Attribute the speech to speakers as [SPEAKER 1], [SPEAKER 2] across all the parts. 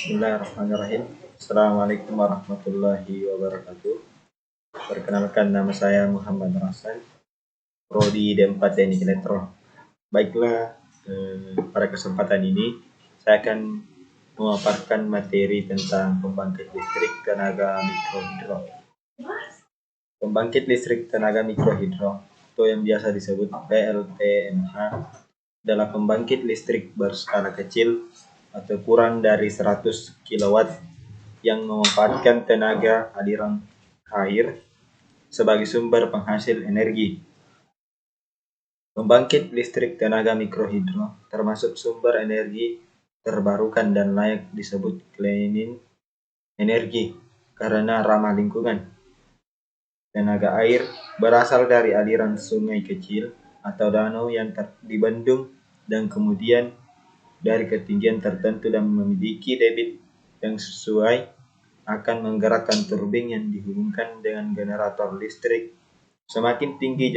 [SPEAKER 1] Bismillahirrahmanirrahim. Assalamualaikum warahmatullahi wabarakatuh. Perkenalkan, nama saya Muhammad Rasan, Prodi D4 Teknik Elektro. Baiklah, pada kesempatan ini saya akan memaparkan materi tentang pembangkit listrik tenaga mikrohidro. Pembangkit listrik tenaga mikrohidro atau yang biasa disebut PLTMH adalah pembangkit listrik berskala kecil atau kurang dari 100 kW yang memanfaatkan tenaga aliran air sebagai sumber penghasil energi. Pembangkit listrik tenaga mikrohidro termasuk sumber energi terbarukan dan layak disebut clean energi karena ramah lingkungan. Tenaga air berasal dari aliran sungai kecil atau danau yang dibendung dan kemudian dari ketinggian tertentu dan memiliki debit yang sesuai akan menggerakkan turbin yang dihubungkan dengan generator listrik. Semakin tinggi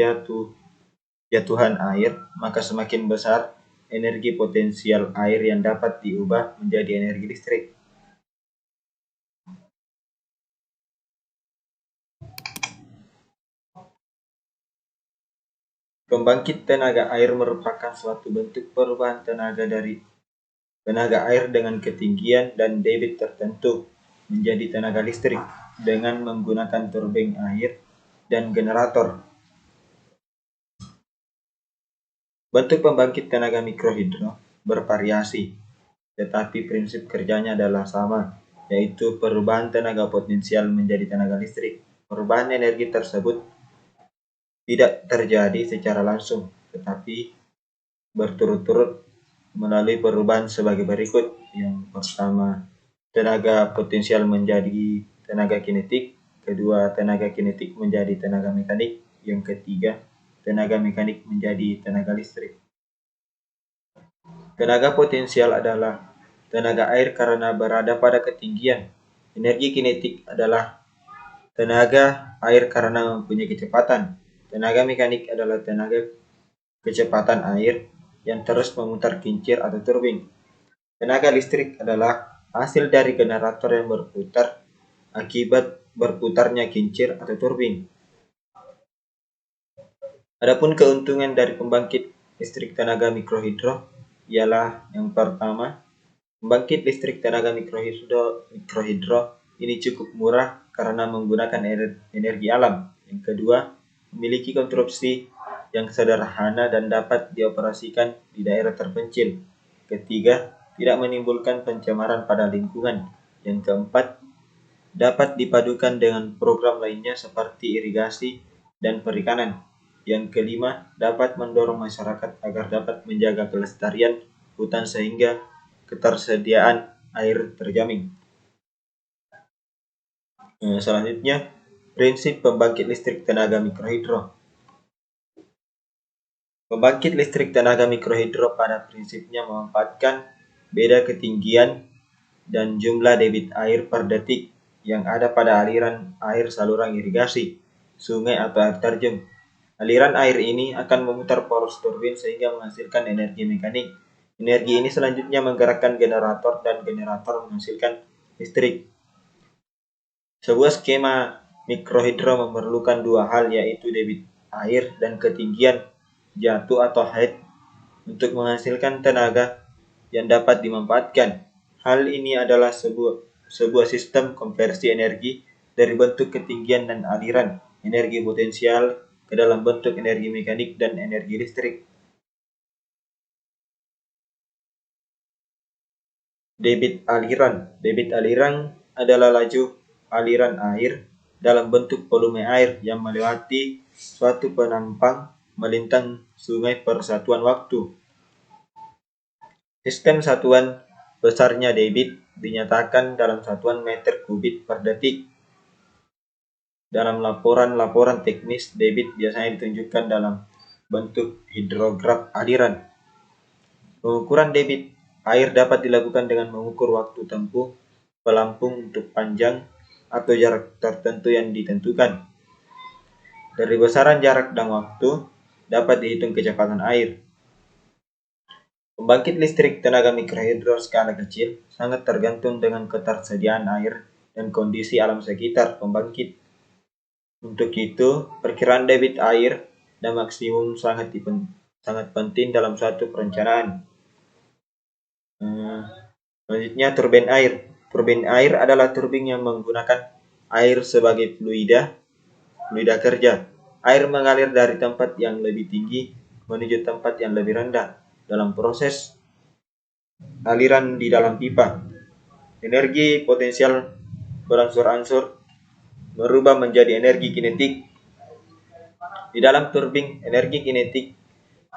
[SPEAKER 1] jatuhan air, maka semakin besar energi potensial air yang dapat diubah menjadi energi listrik. Pembangkit tenaga air merupakan suatu bentuk perubahan tenaga dari tenaga air dengan ketinggian dan debit tertentu menjadi tenaga listrik dengan menggunakan turbin air dan generator. Bentuk pembangkit tenaga mikrohidro bervariasi, tetapi prinsip kerjanya adalah sama, yaitu perubahan tenaga potensial menjadi tenaga listrik. Perubahan energi tersebut tidak terjadi secara langsung, tetapi berturut-turut melalui perubahan sebagai berikut. Yang pertama, tenaga potensial menjadi tenaga kinetik. Kedua, tenaga kinetik menjadi tenaga mekanik. Yang ketiga, tenaga mekanik menjadi tenaga listrik. Tenaga potensial adalah tenaga air karena berada pada ketinggian. Energi kinetik adalah tenaga air karena mempunyai kecepatan. Tenaga mekanik adalah tenaga kecepatan air yang terus memutar kincir atau turbin. Tenaga listrik adalah hasil dari generator yang berputar akibat berputarnya kincir atau turbin. Adapun keuntungan dari pembangkit listrik tenaga mikrohidro ialah yang pertama, pembangkit listrik tenaga mikrohidro ini cukup murah karena menggunakan energi alam. Yang kedua, memiliki konstruksi yang sederhana dan dapat dioperasikan di daerah terpencil. Ketiga, tidak menimbulkan pencemaran pada lingkungan. Yang keempat, dapat dipadukan dengan program lainnya seperti irigasi dan perikanan. Yang kelima, dapat mendorong masyarakat agar dapat menjaga kelestarian hutan sehingga ketersediaan air terjamin. Selanjutnya, prinsip pembangkit listrik tenaga mikrohidro. Pembangkit listrik tenaga mikrohidro pada prinsipnya memanfaatkan beda ketinggian dan jumlah debit air per detik yang ada pada aliran air saluran irigasi, sungai atau air terjun. Aliran air ini akan memutar poros turbin sehingga menghasilkan energi mekanik. Energi ini selanjutnya menggerakkan generator dan generator menghasilkan listrik. Sebuah skema mikrohidro memerlukan dua hal, yaitu debit air dan ketinggian jatuh atau height untuk menghasilkan tenaga yang dapat dimanfaatkan. Hal ini adalah sebuah sistem konversi energi dari bentuk ketinggian dan aliran energi potensial ke dalam bentuk energi mekanik dan energi listrik. Debit aliran adalah laju aliran air dalam bentuk volume air yang melewati suatu penampang melintang sungai per satuan waktu. Sistem satuan besarnya debit dinyatakan dalam satuan meter kubik per detik. Dalam laporan teknis, debit biasanya ditunjukkan dalam bentuk hidrograf aliran. Pengukuran debit air dapat dilakukan dengan mengukur waktu tempuh pelampung untuk panjang atau jarak tertentu yang ditentukan. Dari besaran jarak dan waktu dapat dihitung kecepatan air. Pembangkit listrik tenaga mikrohidro skala kecil sangat tergantung dengan ketersediaan air dan kondisi alam sekitar pembangkit. Untuk itu, perkiraan debit air dan maksimum sangat penting dalam suatu perencanaan. Selanjutnya, turbin air. Turbin air adalah turbin yang menggunakan air sebagai fluida kerja. Air mengalir dari tempat yang lebih tinggi menuju tempat yang lebih rendah dalam proses aliran di dalam pipa. Energi potensial berangsur-angsur berubah menjadi energi kinetik. Di dalam turbin, energi kinetik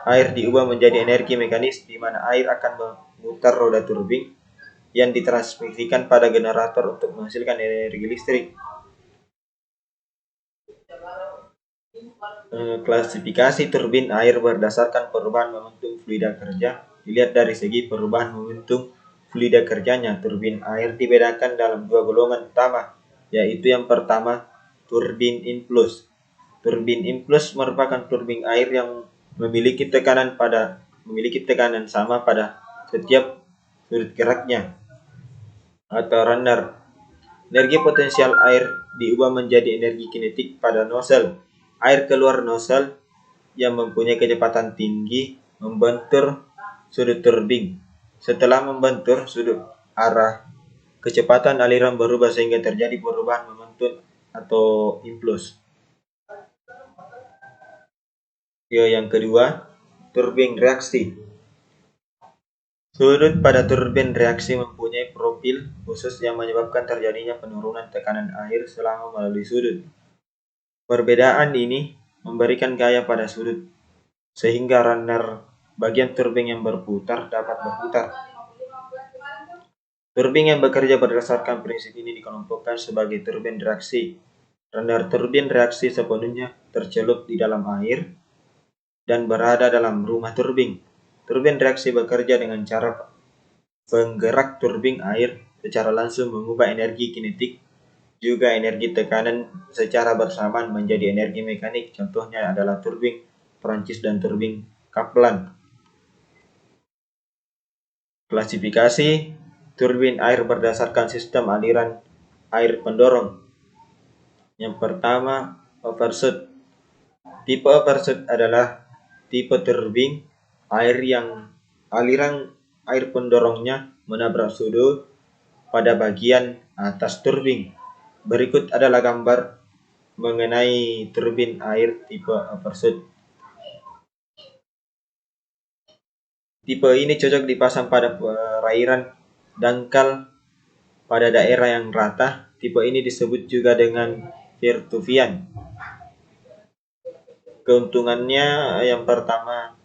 [SPEAKER 1] air diubah menjadi energi mekanis di mana air akan memutar roda turbin yang ditransmisikan pada generator untuk menghasilkan energi listrik. Klasifikasi turbin air berdasarkan perubahan momentum fluida kerja. Dilihat dari segi perubahan momentum fluida kerjanya, turbin air dibedakan dalam dua golongan utama, yaitu yang pertama, turbin influx. Turbin influx merupakan turbin air yang memiliki tekanan sama pada setiap sudut geraknya atau runner. Energi potensial air diubah menjadi energi kinetik pada nozzle. Air keluar nozzle yang mempunyai kecepatan tinggi membentur sudut turbin. Setelah membentur sudut arah, kecepatan aliran berubah sehingga terjadi perubahan momentum atau influx. Yang kedua, turbin reaksi. Sudut pada turbin reaksi mempunyai profil khusus yang menyebabkan terjadinya penurunan tekanan air selama melalui sudut. Perbedaan ini memberikan gaya pada sudut, sehingga runner bagian turbin yang berputar dapat berputar. Turbin yang bekerja berdasarkan prinsip ini dikelompokkan sebagai turbin reaksi. Runner turbin reaksi sepenuhnya tercelup di dalam air dan berada dalam rumah turbin. Turbin reaksi bekerja dengan cara penggerak turbin air secara langsung mengubah energi kinetik juga energi tekanan secara bersamaan menjadi energi mekanik. Contohnya adalah turbin Prancis dan turbin Kaplan. Klasifikasi turbin air berdasarkan sistem aliran air pendorong. Yang pertama, overshoot. Tipe overshoot adalah tipe turbin air yang aliran air pendorongnya menabrak sudut pada bagian atas turbin. Berikut adalah gambar mengenai turbin air tipe overshoot. Tipe ini cocok dipasang pada perairan dangkal pada daerah yang rata. Tipe ini disebut juga dengan Vertuvian. Keuntungannya yang pertama,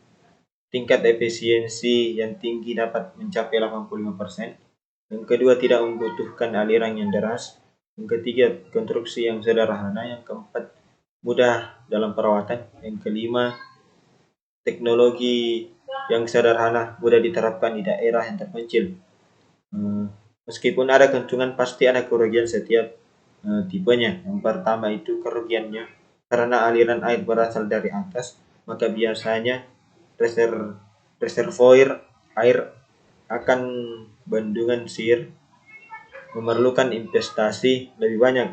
[SPEAKER 1] tingkat efisiensi yang tinggi dapat mencapai 85%. Yang kedua, tidak membutuhkan aliran yang deras. Yang ketiga, konstruksi yang sederhana. Yang keempat, mudah dalam perawatan. Yang kelima, teknologi yang sederhana, mudah diterapkan di daerah yang terpencil. Meskipun ada keuntungan, pasti ada kerugian setiap tipenya. Yang pertama itu kerugiannya, karena aliran air berasal dari atas, maka biasanya reservoir air akan bendungan sir memerlukan investasi lebih banyak.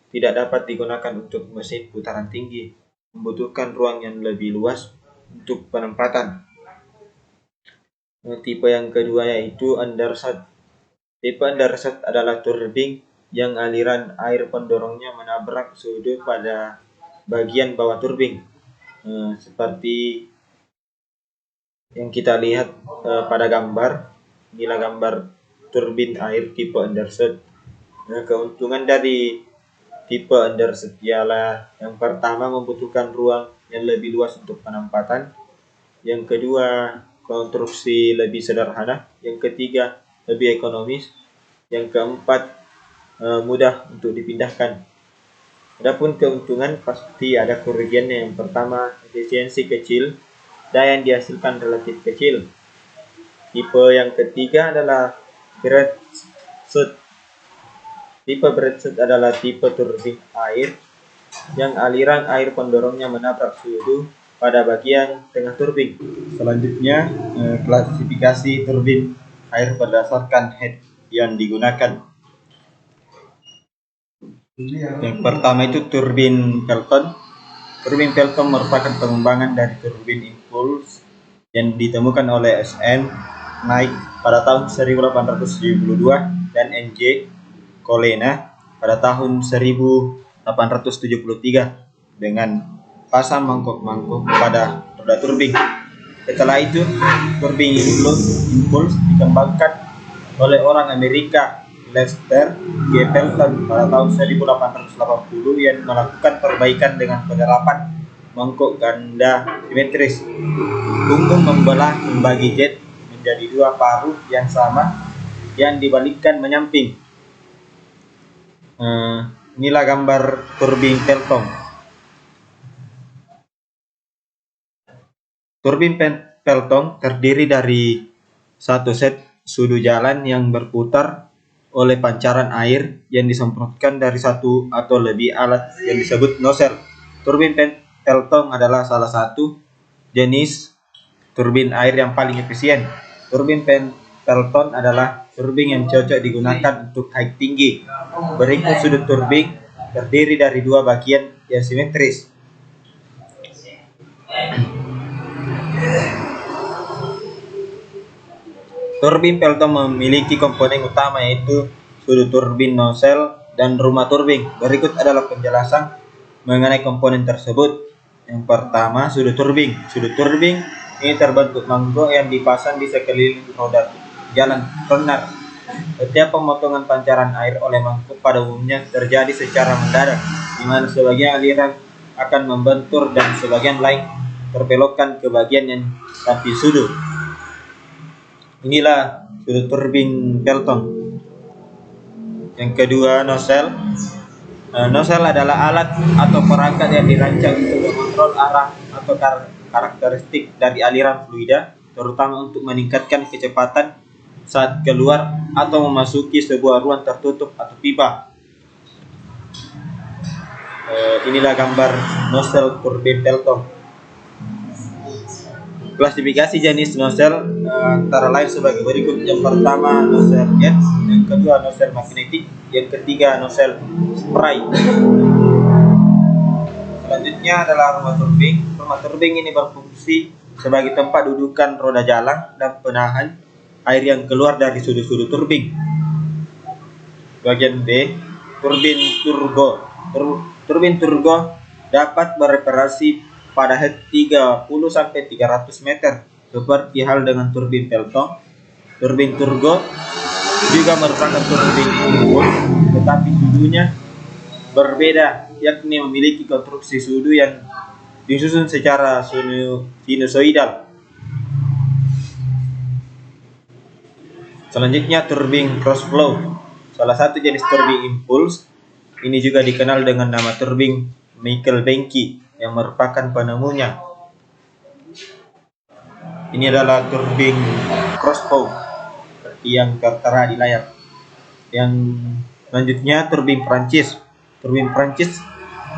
[SPEAKER 1] Tidak dapat digunakan untuk mesin putaran tinggi, membutuhkan ruang yang lebih luas untuk penempatan. Tipe yang kedua yaitu undershot. Tipe undershot adalah turbin yang aliran air pendorongnya menabrak sudut pada bagian bawah turbin, seperti yang kita lihat pada gambar. Inilah gambar turbin air tipe undershot. Keuntungan dari tipe undershot ialah yang pertama, membutuhkan ruang yang lebih luas untuk penempatan. Yang kedua, konstruksi lebih sederhana. Yang ketiga, lebih ekonomis. Yang keempat, mudah untuk dipindahkan. Adapun keuntungan pasti ada kerugiannya. Yang pertama, efisiensi kecil, daya yang dihasilkan relatif kecil. Tipe yang ketiga adalah breadth-shoot. Tipe breadth-shoot adalah tipe turbin air yang aliran air pendorongnya menabrak sudut pada bagian tengah turbin. Selanjutnya, klasifikasi turbin air berdasarkan head yang digunakan. Yang pertama itu turbin Pelton. Turbin Pelton merupakan pengembangan dari turbin impuls yang ditemukan oleh SN Knight pada tahun 1872 dan NJ Colena pada tahun 1873 dengan pasang mangkok-mangkok pada roda turbin. Setelah itu, turbin impuls dikembangkan oleh orang Amerika Lester G. Pelton pada tahun 1880 yang melakukan perbaikan dengan penerapan mangkok ganda simetris. Punggung membagi jet menjadi dua paruh yang sama yang dibalikkan menyamping. Inilah gambar turbin Pelton. Turbin Pelton terdiri dari satu set sudu jalan yang berputar oleh pancaran air yang disemprotkan dari satu atau lebih alat yang disebut nozzle. Turbin Pelton adalah salah satu jenis turbin air yang paling efisien. Turbin Pelton adalah turbin yang cocok digunakan untuk high tinggi. Berikut sudut turbin terdiri dari dua bagian yang simetris. Turbin Pelton memiliki komponen utama yaitu sudut turbin, nozzle, dan rumah turbin. Berikut adalah penjelasan mengenai komponen tersebut. Yang pertama, sudut turbin. Sudut turbin ini terbentuk mangkok yang dipasang di sekeliling roda jalan runner. Setiap pemotongan pancaran air oleh mangkok pada umumnya terjadi secara mendadak, di mana sebagian aliran akan membentur dan sebagian lain terbelokkan ke bagian yang samping sudut. Inilah sudut turbin Pelton. Yang kedua, nozzle. Nozzle adalah alat atau perangkat yang dirancang untuk mengontrol arah atau karakteristik dari aliran fluida, terutama untuk meningkatkan kecepatan saat keluar atau memasuki sebuah ruang tertutup atau pipa. Inilah gambar nozzle turbin Pelton. Klasifikasi jenis nozzle antara lain sebagai berikut. Yang pertama, nozzle jet. Yang kedua, nozzle magnetik. Yang ketiga, nozzle spray. Selanjutnya adalah rumah turbin. Rumah turbin ini berfungsi sebagai tempat dudukan roda jalan dan penahan air yang keluar dari sudut-sudut turbin. Bagian B, turbin turbo. Turbin turbo dapat beroperasi pada head 30-300 meter. Seperti hal dengan turbin Pelton, turbin turbo juga merupakan turbin impuls, tetapi sudunya berbeda, yakni memiliki konstruksi sudu yang disusun secara sinusoidal. Selanjutnya, turbin cross flow. Salah satu jenis turbin impuls ini juga dikenal dengan nama turbin Michael Benki yang merupakan penemunya. Ini adalah turbin cross flow yang tertera di layar. Yang selanjutnya, turbin Prancis. Turbin Prancis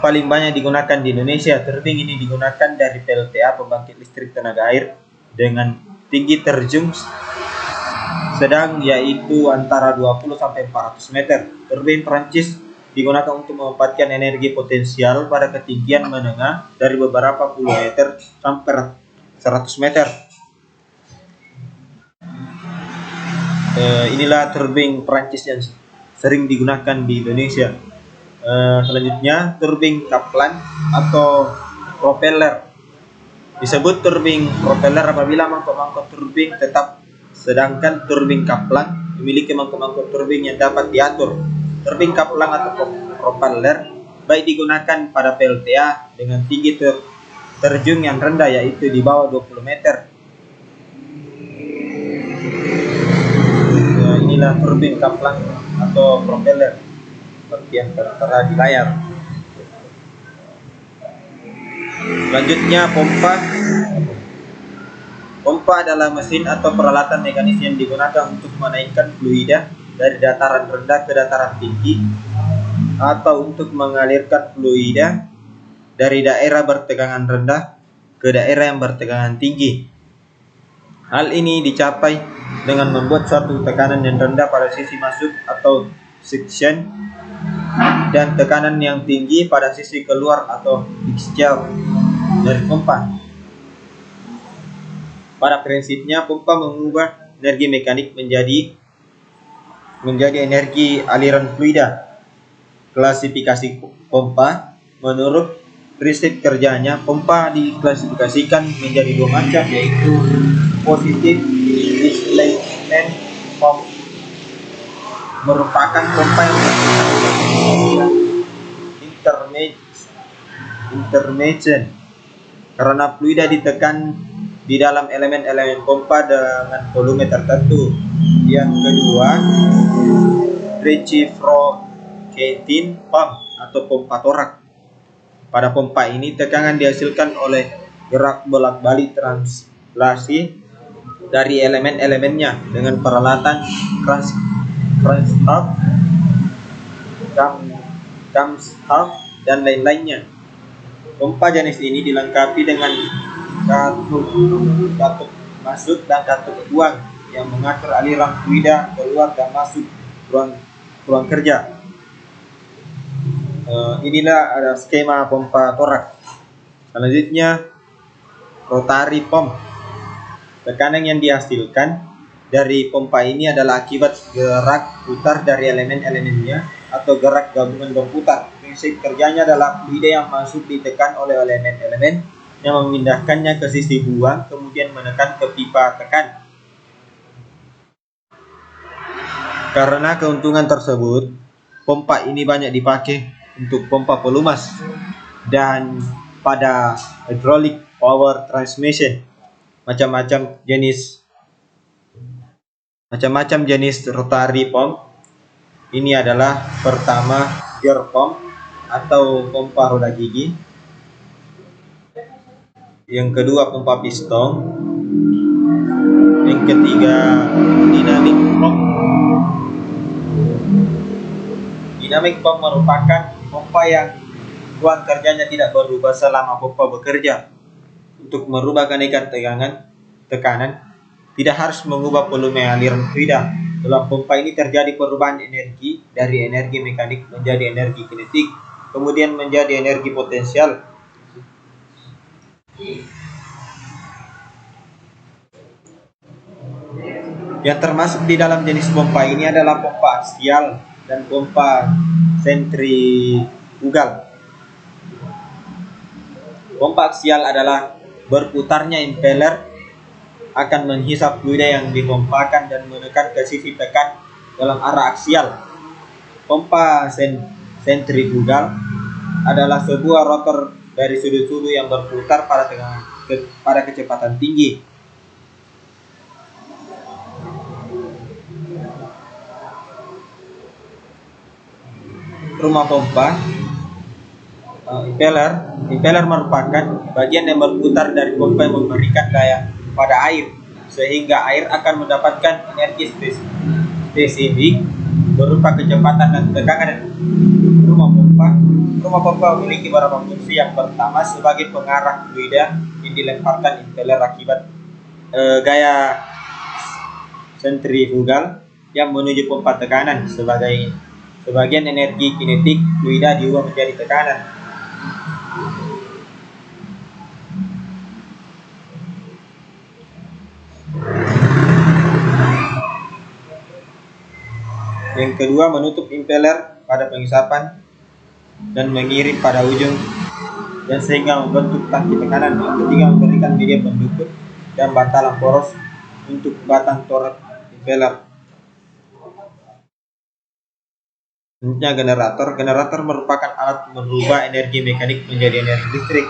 [SPEAKER 1] paling banyak digunakan di Indonesia. Turbin ini digunakan dari PLTA, pembangkit listrik tenaga air, dengan tinggi terjun sedang yaitu antara 20-400 meter. Turbin Prancis digunakan untuk memanfaatkan energi potensial pada ketinggian menengah dari beberapa puluh meter sampai 100 meter. Inilah turbin Prancis yang sering digunakan di Indonesia. Selanjutnya, turbin Kaplan atau propeller. Disebut turbin propeller apabila mangkok-mangkok turbin tetap, sedangkan turbin Kaplan memiliki mangkok-mangkok turbin yang dapat diatur. Turbin Kaplan atau propeller baik digunakan pada PLTA dengan tinggi terjun yang rendah yaitu di bawah 20 meter. Inilah turbin Kaplan atau propeller seperti yang tertera di layar. Selanjutnya, pompa. Pompa adalah mesin atau peralatan mekanis yang digunakan untuk menaikkan fluida dari dataran rendah ke dataran tinggi atau untuk mengalirkan fluida dari daerah bertegangan rendah ke daerah yang bertekanan tinggi. Hal ini dicapai dengan membuat suatu tekanan yang rendah pada sisi masuk atau suction dan tekanan yang tinggi pada sisi keluar atau discharge dari pompa. Pada prinsipnya, pompa mengubah energi mekanik menjadi energi aliran fluida. Klasifikasi pompa menurut prinsip kerjanya, pompa diklasifikasikan menjadi dua macam, yaitu positif displacement pump merupakan pompa yang intermittent karena fluida ditekan di dalam elemen-elemen pompa dengan volume tertentu. Yang kedua, reciprocating pump atau pompa torak. Pada pompa ini tekanan dihasilkan oleh gerak bolak-balik translasi dari elemen-elemennya dengan peralatan crankshaft, camshaft, dan lain-lainnya. Pompa jenis ini dilengkapi dengan katup masuk dan katup buang yang mengatur aliran fluida keluar dan masuk ruang kerja. Inilah ada skema pompa torak. Selanjutnya, rotary pump. Tekanan yang dihasilkan dari pompa ini adalah akibat gerak putar dari elemen-elemennya atau gerak gabungan berputar. Prinsip kerjanya adalah fluida yang masuk ditekan oleh elemen-elemen yang memindahkannya ke sisi buang, kemudian menekan ke pipa tekan. Karena keuntungan tersebut, pompa ini banyak dipakai untuk pompa pelumas dan pada hydraulic power transmission. Macam-macam jenis rotary pump. Ini adalah pertama gear pump atau pompa roda gigi. Yang kedua pompa piston. Yang ketiga dynamic pump. Dynamic pump merupakan pompa yang ruang kerjanya tidak berubah selama pompa bekerja. Untuk merubah kenaikan tekanan tidak harus mengubah volume aliran fluida. Dalam pompa ini terjadi perubahan energi dari energi mekanik menjadi energi kinetik, kemudian menjadi energi potensial. Yang termasuk di dalam jenis pompa ini adalah pompa aksial dan pompa sentrifugal. Pompa aksial adalah berputarnya impeller akan menghisap fluida yang dipompakan dan menekan ke sisi tekan dalam arah aksial. Pompa sentrifugal adalah sebuah rotor dari sudut-sudut yang berputar pada kecepatan tinggi. Rumah pompa. Impeller merupakan bagian yang berputar dari pompa yang memberikan daya pada air, sehingga air akan mendapatkan energi spesifik berupa kecepatan dan tekanan. Rumah pompa memiliki beberapa fungsi. Yang pertama, sebagai pengarah fluida yang dilemparkan impeller akibat gaya sentrifugal yang menuju pompa tekanan. Sebagian energi kinetik fluida diubah menjadi tekanan. Yang kedua, menutup impeller pada penghisapan dan mengirim pada ujung dan sehingga membentuk tangki tekanan. Yang ketiga, memberikan media pendukung dan bantalan poros untuk batang torek impeller. Selanjutnya, generator merupakan alat merubah energi mekanik menjadi energi listrik.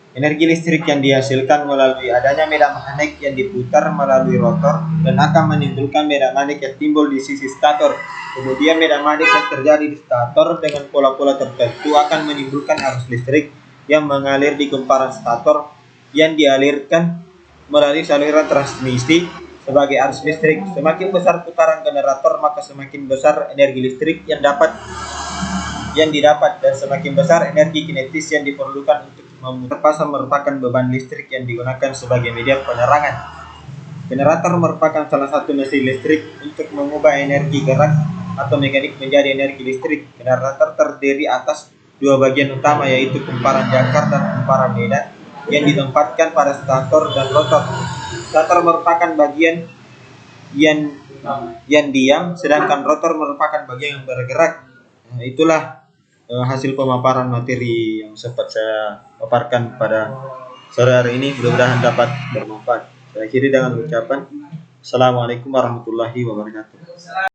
[SPEAKER 1] Energi listrik yang dihasilkan melalui adanya medan magnet yang diputar melalui rotor dan akan menimbulkan medan magnet yang timbul di sisi stator. Kemudian medan magnet yang terjadi di stator dengan pola-pola tertentu akan menimbulkan arus listrik yang mengalir di kumparan stator yang dialirkan melalui saluran transmisi sebagai arus listrik. Semakin besar putaran generator, maka semakin besar energi listrik yang didapat dan semakin besar energi kinetis yang diperlukan untuk Terpasang merupakan beban listrik yang digunakan sebagai media penerangan. Generator merupakan salah satu mesin listrik untuk mengubah energi gerak atau mekanik menjadi energi listrik. Generator terdiri atas dua bagian utama, yaitu kumparan jangkar dan kumparan medan yang ditempatkan pada stator dan rotor. Stator merupakan bagian yang diam, sedangkan rotor merupakan bagian yang bergerak. Nah, itulah hasil pemaparan materi yang sempat saya paparkan pada sore hari ini. Mudah-mudahan dapat bermanfaat. Saya akhiri dengan ucapan Assalamualaikum warahmatullahi wabarakatuh.